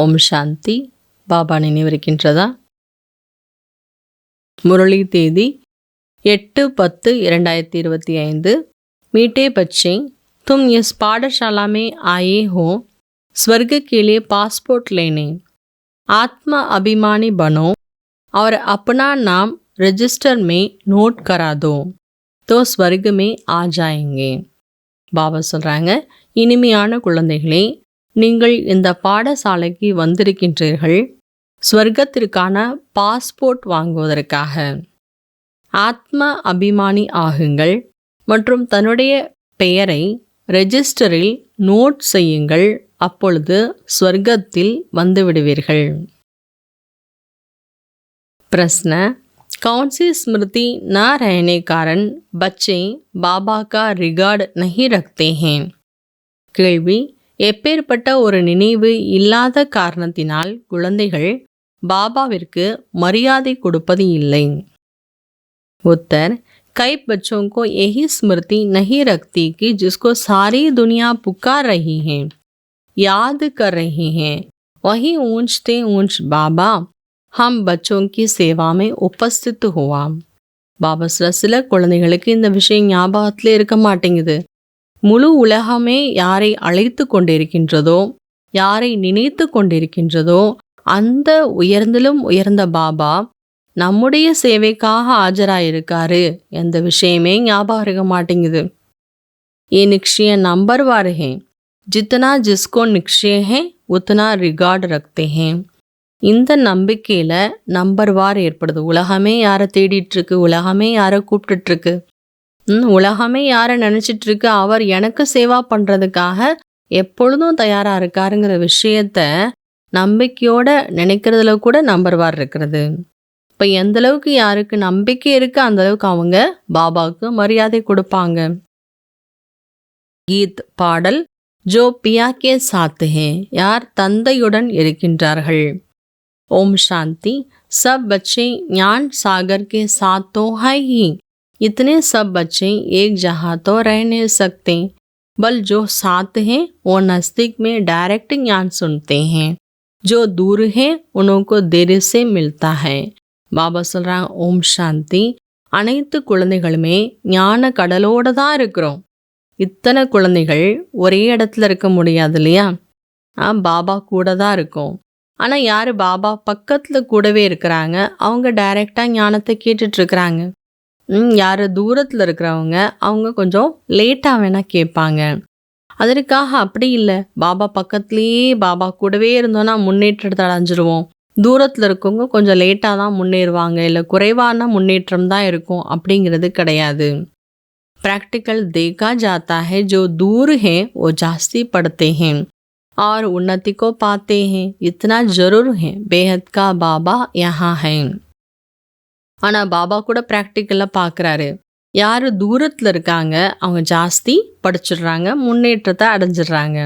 ஓம் சாந்தி. பாபா நினைவிருக்கின்றதா? முரளி தேதி 8-10-2025। मीठे बच्चे, तुम इस पाठशाला में आए हो स्वर्ग के लिए पासपोर्ट लेने। आत्मा अभिमानी बनो और अपना नाम रजिस्टर में नोट करा दो तो स्वर्ग में आ जाएंगे। பாபா சொல்கிறாங்க, இனிமையான குழந்தைகளே, நீங்கள் இந்த பாடசாலைக்கு வந்திருக்கின்றீர்கள் ஸ்வர்க்கத்திற்கான பாஸ்போர்ட் வாங்குவதற்காக. ஆத்ம அபிமானி ஆகுங்கள் மற்றும் தன்னுடைய பெயரை ரெஜிஸ்டரில் நோட் செய்யுங்கள், அப்பொழுது ஸ்வர்க்கத்தில் வந்துவிடுவீர்கள். प्रश्न, कौन सी स्मृति न रहने कारण बच्चे बाबा का रिगार्ड नहीं रखते हैं? கேள்வி, எப்பேற்பட்ட ஒரு நினைவு இல்லாத காரணத்தினால் குழந்தைகள் பாபாவிற்கு மரியாதை கொடுப்பது இல்லை? उत्तर, कई बच्चों को यही स्मृति नहीं रखती कि जिसको सारी दुनिया पुकार रही है, याद कर रही है, वही ऊंचते ऊंच बाबा हम बच्चों की सेवा में उपस्थित हुआ. பாபா சில குழந்தைகளுக்கு இந்த விஷயம் ஞாபகத்திலே இருக்க மாட்டேங்குது. முழு உலகமே யாரை அழைத்து கொண்டிருக்கின்றதோ, யாரை நினைத்து கொண்டிருக்கின்றதோ, அந்த உயர்ந்திலும் உயர்ந்த பாபா நம்முடைய சேவைக்காக ஆஜராயிருக்காரு என்ற விஷயமே ஞாபகம் இருக்க மாட்டேங்குது. ये निश्चय नंबरवार है, जितना जिसको निश्चय है उतना रिगार्ड रखते हैं. இந்த நம்பிக்கையில் நம்பர்வார் ஏற்படுது. உலகமே யாரை தேடிட்டுருக்கு, உலகமே யாரை கூப்பிட்டுருக்கு, உலகமே யாரை நினச்சிட்ருக்கு, அவர் எனக்கு சேவா பண்ணுறதுக்காக எப்பொழுதும் தயாராக இருக்காருங்கிற விஷயத்த நம்பிக்கையோட நினைக்கிறதுல கூட நம்பர்வார் இருக்கிறது. இப்போ எந்தளவுக்கு யாருக்கு நம்பிக்கை இருக்குது அந்தளவுக்கு அவங்க பாபாவுக்கு மரியாதை கொடுப்பாங்க. கீத் பாடல், ஜோ பியா கே சாத் ஹே, யார் தந்தையுடன் இருக்கின்றார்கள். ओम शांति। सब बच्चे ज्ञान सागर के साथ तो है ही, इतने सब बच्चे एक जहाँ तो रह नहीं सकते, बल जो साथ हैं वो नज़दीक में डायरेक्ट ज्ञान सुनते हैं, जो दूर हैं उन्हों को देर से मिलता है. பாபா சொல்கிறாங்க, ஓம் சாந்தி. அனைத்து குழந்தைகளுமே ஞான கடலோடு தான் இருக்கிறோம். இத்தனை குழந்தைகள் ஒரே இடத்துல இருக்க முடியாது இல்லையா? பாபா கூட தான் இருக்கும். ஆனால் யார் பாபா பக்கத்தில் கூடவே இருக்கிறாங்க, அவங்க டைரெக்டாக ஞானத்தை கேட்டுட்ருக்குறாங்க. யார் தூரத்தில் இருக்கிறவங்க அவங்க கொஞ்சம் லேட்டாக வேணால் கேட்பாங்க. அதற்காக அப்படி இல்லை, பாபா பக்கத்துலேயே பாபா கூடவே இருந்தோன்னா முன்னேற்றத்தை அடைஞ்சிருவோம், தூரத்தில் இருக்கவங்க கொஞ்சம் லேட்டாக தான் முன்னேறுவாங்க, இல்லை குறைவான முன்னேற்றம் தான் இருக்கும் அப்படிங்கிறது கிடையாது. ப்ராக்டிக்கல் देखा जाता है, जो दूर है वो जास्ती पढ़ते हैं और उन्नति को पाते हैं, इतना जरूर है बेहद का बाबा यहाँ है. ஆனால் பாபா கூட ப்ராக்டிக்கலாக பார்க்குறாரு. யார் தூரத்தில் இருக்காங்க அவங்க ஜாஸ்தி படிச்சிடுறாங்க, முன்னேற்றத்தை அடைஞ்சிடுறாங்க.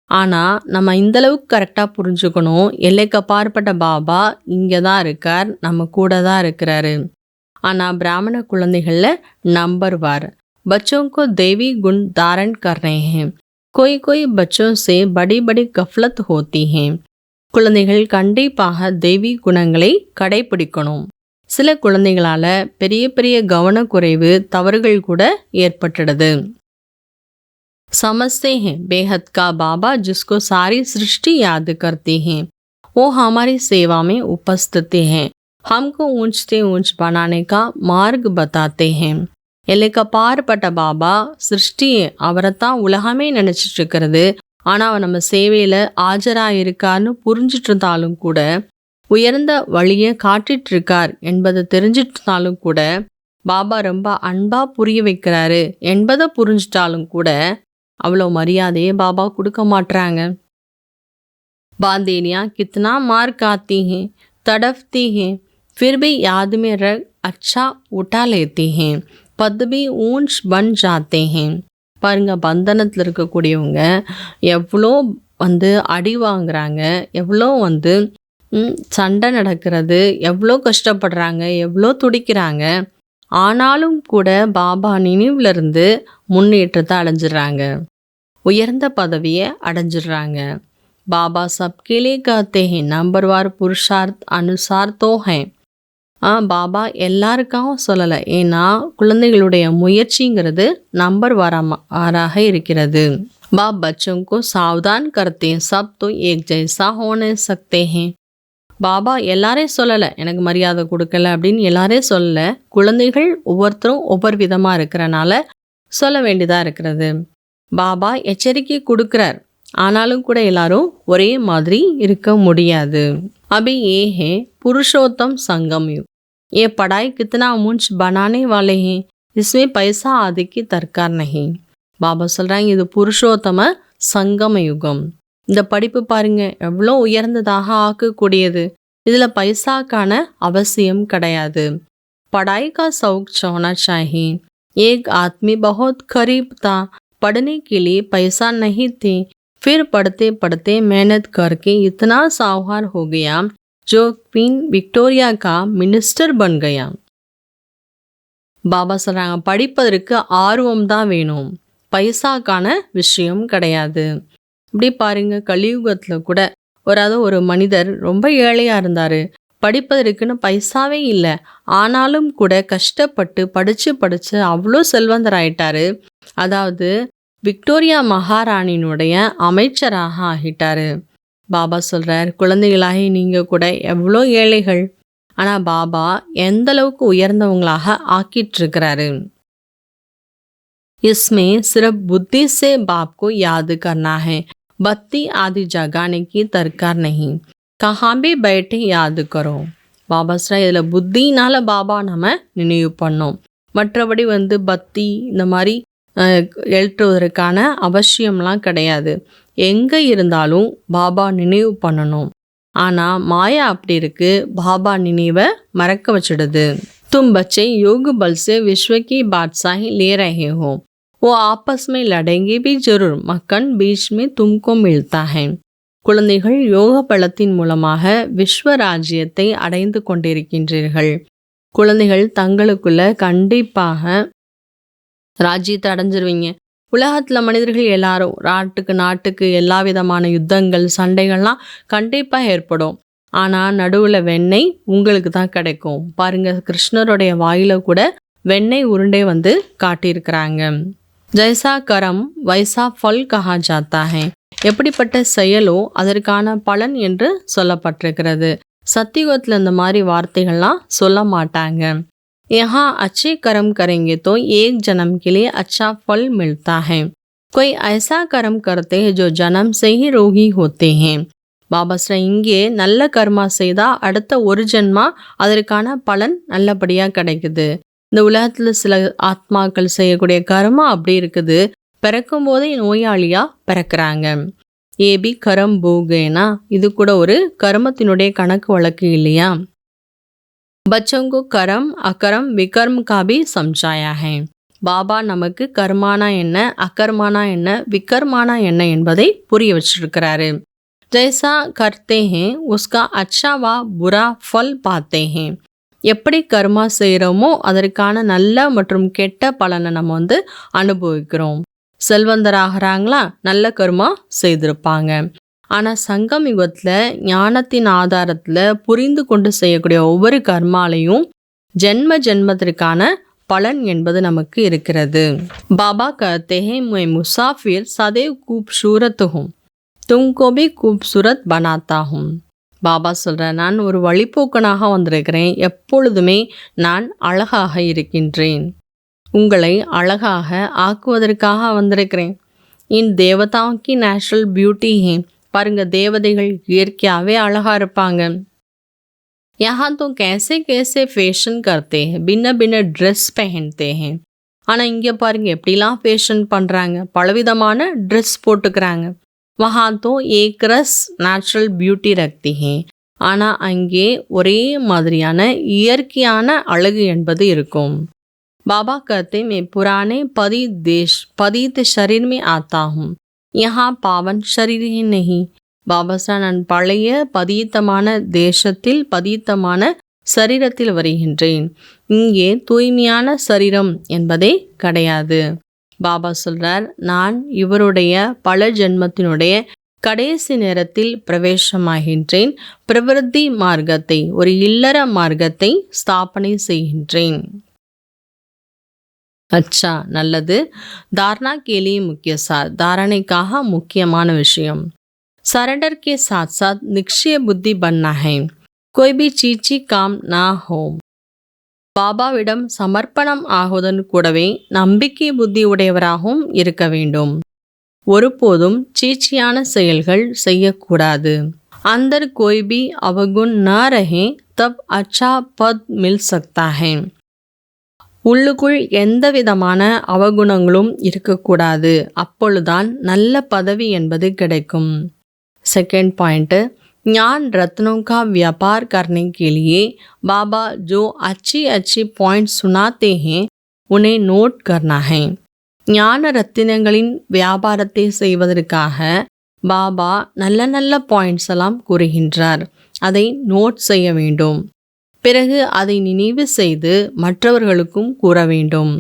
ஆனால் நம்ம இந்தளவுக்கு கரெக்டாக புரிஞ்சுக்கணும், எல்லைக்கு அப்பாற்பட்ட பாபா இங்கே தான் இருக்கார், நம்ம கூட தான் இருக்கிறாரு. ஆனால் பிராமண குழந்தைகளில் நம்பர்வார், बच्चों को देवी गुण धारण कर रहे हैं, कोई कोई बच्चों से बड़ी बड़ी गफलत होती हैं. குழந்தைகள் கண்டிப்பாக தெய்வீ குணங்களை கடைபிடிக்கணும். சில குழந்தைகளால் பெரிய பெரிய கவனக்குறைவு தவறுகள் கூட ஏற்பட்டுடுது. समझते हैं बेहद का बाबा जिसको सारी सृष्टि याद करते हैं, वो हमारी सेवा में उपस्थित हैं, हमको ऊंचते ऊंच बनाने का मार्ग बताते हैं. எல்லைக்கு பாற்பட்ட பாபா சிருஷ்டியை அவரைத்தான் உலகமே நினச்சிட்டு இருக்கிறது. ஆனால் அவர் நம்ம சேவையில் ஆஜராயிருக்காருன்னு புரிஞ்சிட்டு இருந்தாலும் கூட, உயர்ந்த வழியை காட்டிட்டு இருக்கார் என்பதை தெரிஞ்சிட்டு இருந்தாலும் கூட, பாபா ரொம்ப அன்பாக புரிய வைக்கிறாரு என்பதை புரிஞ்சிட்டாலும் கூட அவ்வளோ மரியாதையை பாபா கொடுக்க மாட்டுறாங்க. बांदेनियाँ कितना मार खाती हैं, तड़पती हैं, फिर भी याद में रख अच्छा उठा लेती हैं, पद भी ऊंच बन जाते हैं. பாருங்க, பந்தனத்தில் இருக்கக்கூடியவங்க எவ்வளோ அடி வாங்குறாங்க, எவ்வளோ சண்டை நடக்கிறது, எவ்வளோ கஷ்டப்படுறாங்க, எவ்வளோ துடிக்கிறாங்க. ஆனாலும் கூட பாபா நினைவிலிருந்து முன்னேற்றத்தை அடைஞ்சிடுறாங்க, உயர்ந்த பதவியை அடைஞ்சிடுறாங்க. बाबा सबके लिए कहते हैं नंबरवार पुरुषार्थ अनुसार तो हैं. பாபா எல்லாருக்காகவும் சொல்லலை. ஏன்னா குழந்தைகளுடைய முயற்சிங்கிறது நம்பர் வாராக இருக்கிறது. बाप बच्चों को सावधान करते हैं सब तो एक जैसा हो नहीं सकते हैं. பாபா எல்லாரையும் சொல்லலை எனக்கு மரியாதை கொடுக்கல அப்படின்னு எல்லாரையும் சொல்லலை. குழந்தைகள் ஒவ்வொருத்தரும் ஒவ்வொரு விதமாக இருக்கிறனால சொல்ல வேண்டியதாக இருக்கிறது. பாபா எச்சரிக்கை கொடுக்குறார், ஆனாலும் கூட எல்லாரும் ஒரே மாதிரி இருக்க முடியாது. अभी ये है पुरुषोत्तम संगम युग. ये पढ़ाई कितना मुंच बनाने वाले हैं, इसमें पैसा आदि की दरकार नहीं. பாபா சொல்கிறாங்க இது புருஷோத்தம சங்கம யுகம். இந்த படிப்பு பாருங்க எவ்வளோ உயர்ந்ததாக ஆக்கக்கூடியது. இதில் பைசாக்கான அவசியம் கிடையாது. पढ़ाई का शौक होना चाहिए. एक आदमी बहुत गरीब था, पढ़ने के लिए पैसा नहीं थे, फिर पढ़ते पढ़ते मेहनत करके इतना साहूकार हो गया जो क्वीन विक्टोरिया का मिनिस्टर बन गया. பாபா சொல்கிறாங்க படிப்பதற்கு ஆர்வம் தான் வேணும், பைசாக்கான விஷயம் கிடையாது. இப்படி பாருங்க கலியுகத்தில் கூட ஒரு மனிதர் ரொம்ப ஏழையாக இருந்தார், படிப்பதற்குன்னு பைசாவே இல்லை, ஆனாலும் கூட கஷ்டப்பட்டு படித்து அவ்வளோ செல்வந்தராயிட்டாரு. அதாவது விக்டோரியா மகாராணியினுடைய அமைச்சராக ஆகிட்டாரு. பாபா சொல்கிறார் குழந்தைகளாகி நீங்கள் கூட எவ்வளோ ஏழைகள், ஆனால் பாபா எந்த அளவுக்கு உயர்ந்தவங்களாக ஆக்கிட்டுருக்கிறாரு. इसमें सिर्फ बुद्धि से बाप को याद करना है, बत्ती आदि जगाने की दरकार नहीं, कहाँ भी बैठे याद करो. பாபா சொல்கிறார் இதில் புத்தினால பாபா நம்ம நினைவு பண்ணோம், மற்றபடி பத்தி இந்த மாதிரி எழுற்றுவதற்கான அவசியம்லாம் கிடையாது. எங்கே இருந்தாலும் பாபா நினைவு பண்ணணும். ஆனால் மாயா அப்படி இருக்கு, பாபா நினைவை மறக்க வச்சிடுது. तुम बच्चे योग बल से विश्व की बादशाही ले रहे हो, वो आपस में लड़ेंगे भी जरूर, मक्खन बीच में तुमको मिलता है. குழந்தைகள் யோக பலத்தின் மூலமாக விஸ்வ ராஜ்யத்தை அடைந்து கொண்டிருக்கின்றீர்கள். குழந்தைகள் தங்களுக்குள்ள கண்டிப்பாக ராஜ்யத்தை அடைஞ்சிருவீங்க. உலகத்தில் மனிதர்கள் எல்லாரும் நாட்டுக்கு எல்லா விதமான யுத்தங்கள் சண்டைகள்லாம் கண்டிப்பாக ஏற்படும். ஆனால் நடுவில் வெண்ணெய் உங்களுக்கு தான் கிடைக்கும். பாருங்க கிருஷ்ணருடைய வாயில கூட வெண்ணெய் உருண்டை காட்டியிருக்கிறாங்க. ஜைசா கரம் வைசா ஃபல் கஹா ஜாத்தா ஹை. எப்படிப்பட்ட செயலோ அதற்கான பலன் என்று சொல்லப்பட்டிருக்கிறது. சத்தியுகத்தில் இந்த மாதிரி வார்த்தைகள்லாம் சொல்ல மாட்டாங்க. यहाँ अच्छे कर्म करेंगे तो एक जन्म के लिए अच्छा फल मिलता है, कोई ऐसा कर्म करते हैं जो जन्म से ही रोगी होते हैं. பாபா இங்கே நல்ல கர்மா செய்தால் அடுத்த ஒரு ஜென்மா அதற்கான பலன் நல்லபடியாக கிடைக்குது. இந்த உலகத்தில் சில ஆத்மாக்கள் செய்யக்கூடிய கர்மா அப்படி இருக்குது, பிறக்கும் போதே நோயாளியாக பிறக்கிறாங்க. ஏபி கரம் போகேனா, இது கூட ஒரு கர்மத்தினுடைய கணக்கு வழக்கு இல்லையா? बच्चों को कर्म अकर्म विकर्म का भी समझाया है. பாபா நமக்கு கர்மானா என்ன, அகர்மானா என்ன, விகர்மானா என்ன என்பதை புரிய வச்சிருக்கிறாரு. जैसा करते हैं उसका अच्छा व बुरा फल पाते हैं. எப்படி கர்மா செய்கிறோமோ அதற்கான நல்ல மற்றும் கெட்ட பலனை நம்ம அனுபவிக்கிறோம். செல்வந்தராகிறாங்களா, நல்ல கர்மா செய்திருப்பாங்க. ஆனால் சங்கம் யுகத்தில் ஞானத்தின் ஆதாரத்தில் புரிந்து கொண்டு செய்யக்கூடிய ஒவ்வொரு கர்மாலையும் ஜென்மத்திற்கான பலன் என்பது நமக்கு இருக்கிறது. பாபா कहते हैं मैं मुसाफिर सदैव खूबसूरत हूँ, तुमको भी खूबसूरत बनाता हूँ. பாபா சொல்கிறேன் நான் ஒரு வழிப்போக்கனாக வந்திருக்கிறேன், எப்பொழுதுமே நான் அழகாக இருக்கின்றேன், உங்களை அழகாக ஆக்குவதற்காக வந்திருக்கிறேன். இன் தேவதாओं की नेचुरल ब्यूटी है. பாருங்க தேவதைகள் இயற்கையாகவே அழகாக இருப்பாங்க. यहाँ तो कैसे कैसे फैशन करते हैं, भिन्न भिन्न ड्रेस पहनते हैं. ஆனால் இங்கே பாருங்க எப்படிலாம் ஃபேஷன் பண்ணுறாங்க, பலவிதமான ட்ரெஸ் போட்டுக்கிறாங்க. वहाँ तो एक रस नेचुरल ब्यूटी रखती हैं. ஆனால் அங்கே ஒரே மாதிரியான இயற்கையான அழகு என்பது இருக்கும். बाबा कहते मैं पुराने पतित शरीर में आता हूँ, यहाँ पावन शरीर ही नहीं. பாபா நான் பழைய பதீத்தமான தேசத்தில் பதீத்தமான சரீரத்தில் வருகின்றேன், இங்கே தூய்மையான சரீரம் என்பதே கிடையாது. பாபா சொல்றார் நான் இவருடைய பல ஜென்மத்தினுடைய கடைசி நேரத்தில் பிரவேசமாகின்றேன். பிரவிருத்தி மார்க்கத்தை, ஒரு இல்லற மார்க்கத்தை ஸ்தாபனை செய்கின்றேன். அச்சா, நல்லது. தாரணா கேலி முக்கிய சார், தாரணைக்காக முக்கியமான விஷயம். सरेंडर के साथ साथ निश्चय बुद्धि बनना है. कोई भी चीची काम ना हो. பாபாவிடம் சமர்ப்பணம் ஆகுவதன் கூடவே நம்பிக்கை புத்தி உடையவராகவும் இருக்க வேண்டும். ஒருபோதும் சீச்சியான செயல்கள் செய்யக்கூடாது. अंदर कोई भी अवगुण न रहे तब अच्छा पद मिल सकता है. உள்ளுக்குள் எந்த விதமான அவகுணங்களும் இருக்கக்கூடாது. அப்பொழுதுதான் நல்ல பதவி என்பது கிடைக்கும். सेकेंड पॉइंट, ज्ञान रत्नों का व्यापार करने के लिए बाबा जो अच्छी अच्छी पॉइंट सुनाते हैं उन्हें नोट करना है. ஞான ரத்தினங்களின் வியாபாரத்தை செய்வதற்காக பாபா நல்ல நல்ல பாயிண்ட்ஸ் எல்லாம் கூறுகின்றார். அதை நோட் செய்ய வேண்டும். பிறகு அதை நினைவு செய்து மற்றவர்களுக்கும் கூற வேண்டும்.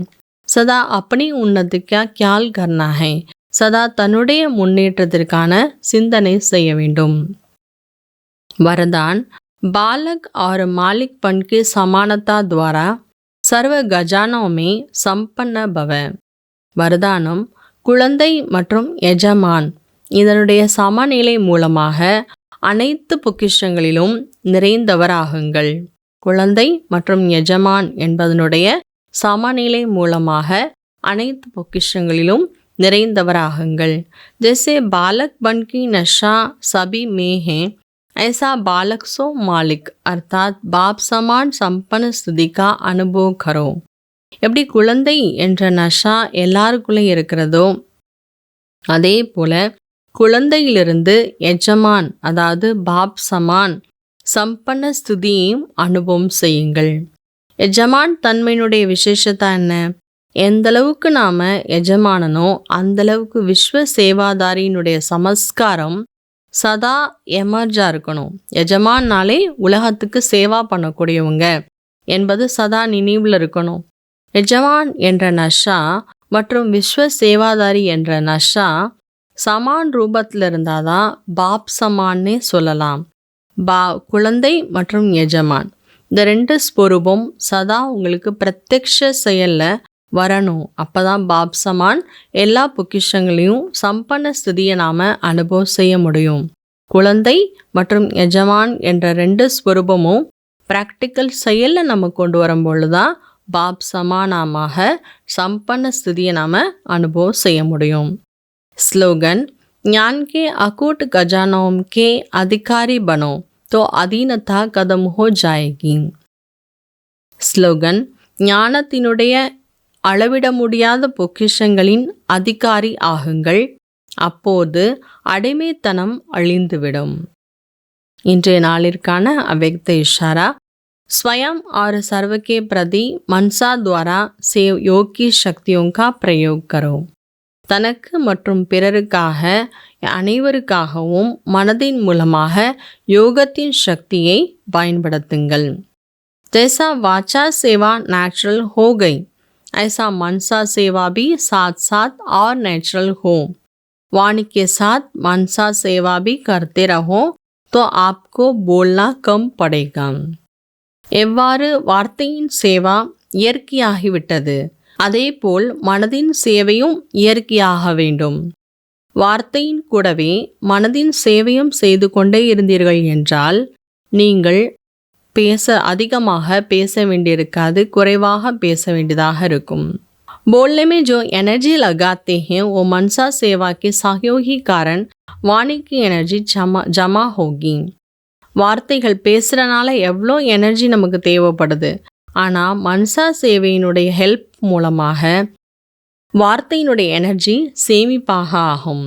சதா अपनी उन्नति का ख्याल करना है. சதா தன்னுடைய முன்னேற்றத்திற்கான சிந்தனை செய்ய வேண்டும். वरदान, बालक और मालिकपन की समानता द्वारा सर्व खजानों में संपन्न भव. வரதானம், குழந்தை மற்றும் எஜமான் இதனுடைய சமநிலை மூலமாக அனைத்து பொக்கிஷங்களிலும் நிறைந்தவராகுங்கள். குழந்தை மற்றும் எஜமான் என்பதனுடைய சமநிலை மூலமாக அனைத்து பொக்கிஷங்களிலும் நிறைந்தவராகுங்கள். जैसे बालक बन की नशा सभी में है, ऐसा बालक सो मालिक अर्थात बाप समान संपन्न स्थिति का अनुभव करो. எப்படி குழந்தை என்ற நஷா எல்லாருக்குள்ளே இருக்கிறதோ அதே போல குழந்தையிலிருந்து எஜமான் அதாவது பாப் சமான் சம்பன்ன ஸ்திதியையும் அனுபவம் செய்யுங்கள். எஜமான் தன்மையினுடைய விசேஷத்தை என்ன? எந்தளவுக்கு நாம் எஜமானனோ அந்தளவுக்கு விஸ்வ சேவாதாரியினுடைய சமஸ்காரம் சதா எமர்ஜாக இருக்கணும். எஜமான்னாலே உலகத்துக்கு சேவா பண்ணக்கூடியவங்க என்பது சதா நினைவில் இருக்கணும். எஜமான் என்ற நஷா மற்றும் விஸ்வ சேவாதாரி என்ற நஷா சமான் ரூபத்தில் இருந்தால் தான் பாப் சமான்னே சொல்லலாம். குழந்தை மற்றும் எஜமான் இந்த ரெண்டு ஸ்வரூபம் சதா உங்களுக்கு பிரத்யக்ஷ செயலில் வரணும். அப்போ தான் பாப் சமான் எல்லா பொக்கிஷங்களையும் சம்பன்ன ஸ்திதியை நாம் அனுபவம் செய்ய முடியும். குழந்தை மற்றும் எஜமான் என்ற ரெண்டு ஸ்வரூபமும் ப்ராக்டிக்கல் செயலில் நம்ம கொண்டு வரும்பொழுது தான் பாப் சமானமாக சம்பன்ன ஸ்திதியை நாம் அனுபவம் செய்ய முடியும். ஸ்லோகன், ज्ञान के अकूट खजानों के अधिकारी बनो तो अधीनता कदम हो जाएगी. ஸ்லோகன், ஞானத்தினுடைய அளவிட முடியாத பொக்கிஷங்களின் அதிகாரி ஆகுங்கள், அப்போது அடிமைத்தனம் அழிந்துவிடும். இன்றைய நாளிற்கான அவ்யக்த இஷாரா, स्वयं और सर्व के प्रति मनसा द्वारा सेव योग की शक्तियों का प्रयोग करो. தனக்கு மற்றும் பிறருக்காக அனைவருக்காகவும் மனதின் மூலமாக யோகத்தின் சக்தியை பயன்படுத்துங்கள். जैसा वाचा सेवा नेचुरल हो गई, ऐसा मनसा सेवा भी साथ साथ और नेचुरल हो. वाणी के साथ मनसा सेवा भी करते रहो तो आपको बोलना कम पड़ेगा. எவ்வாறு வார்த்தையின் சேவா இயற்கையாகிவிட்டது, அதேபோல் மனதின் சேவையும் இயற்கையாக வேண்டும். வார்த்தையின் கூடவே மனதின் சேவையும் செய்து கொண்டே இருந்தீர்கள் என்றால் நீங்கள் அதிகமாக பேச வேண்டியிருக்காது, குறைவாக பேச வேண்டியதாக இருக்கும். बोलने में जो एनर्जी लगाते हैं वो मनसा सेवा के सहयोगी कारण वाणी की एनर्जी जमा होगी. வார்த்தைகள் பேசுகிறனால எவ்வளோ எனர்ஜி நமக்கு தேவைப்படுது, ஆனால் மன்சா சேவையினுடைய ஹெல்ப் மூலமாக வார்த்தையினுடைய எனர்ஜி சேமிப்பாக ஆகும்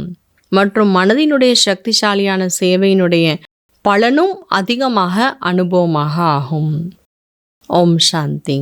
மற்றும் மனதினுடைய சக்திசாலியான சேவையினுடைய பலனும் அதிகமாக அனுபவமாக ஆகும். ஓம் சாந்தி.